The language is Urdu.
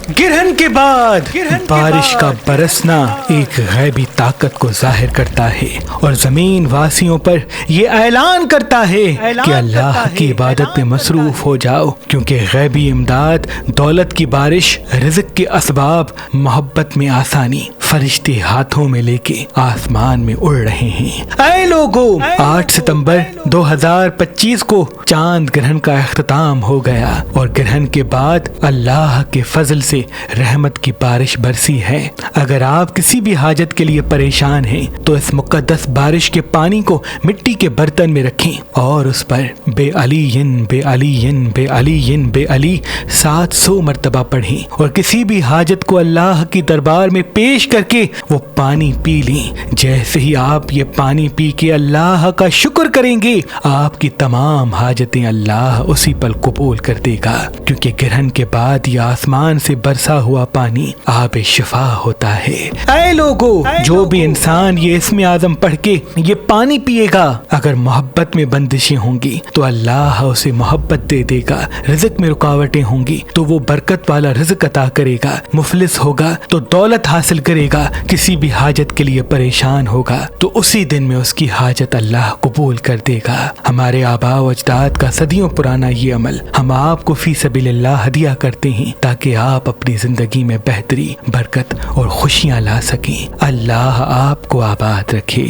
گرہن کے بعد بارش کا برسنا ایک غیبی طاقت کو ظاہر کرتا ہے اور زمین واسیوں پر یہ اعلان کرتا ہے کہ اللہ کی عبادت میں مصروف ہو جاؤ، کیونکہ غیبی امداد، دولت کی بارش، رزق کے اسباب، محبت میں آسانی فرشتے ہاتھوں میں لے کے آسمان میں اڑ رہے ہیں۔ اے لوگو، 8 ستمبر 2025 کو چاند گرہن کا اختتام ہو گیا اور گرہن کے بعد اللہ کے فضل سے رحمت کی بارش برسی ہے۔ اگر آپ کسی بھی حاجت کے لیے پریشان ہیں تو اس مقدس بارش کے پانی کو مٹی کے برتن میں رکھیں اور اس پر بے علی بے علی بے علی بے علی 700 مرتبہ پڑھیں اور کسی بھی حاجت کو اللہ کی دربار میں پیش کر کے وہ پانی پی لیں۔ جیسے ہی آپ یہ پانی پی کے اللہ کا شکر کریں گے، آپ کی تمام حاجتیں اللہ اسی پل قبول کر دے گا، کیونکہ گرہن کے بعد یہ آسمان سے برسا ہوا پانی آب شفا ہوتا ہے۔ اے لوگو، جو بھی انسان یہ اسم اعظم پڑھ کے یہ پانی پیے گا، اگر محبت میں بندشیں ہوں گی تو اللہ اسے محبت دے دے گا، رزق میں رکاوٹیں ہوں گی تو وہ برکت والا رزق عطا کرے گا، مفلس ہوگا تو دولت حاصل کرے گا، کسی بھی حاجت کے لیے پریشان ہوگا تو اسی دن میں اس کی حاجت اللہ قبول کر دے گا۔ ہمارے آباء و اجداد کا صدیوں پرانا یہ عمل ہم آپ کو فی سبیل اللہ ہدیہ کرتے ہیں تاکہ آپ اپنی زندگی میں بہتری، برکت اور خوشیاں لا سکیں۔ اللہ آپ کو آباد رکھے۔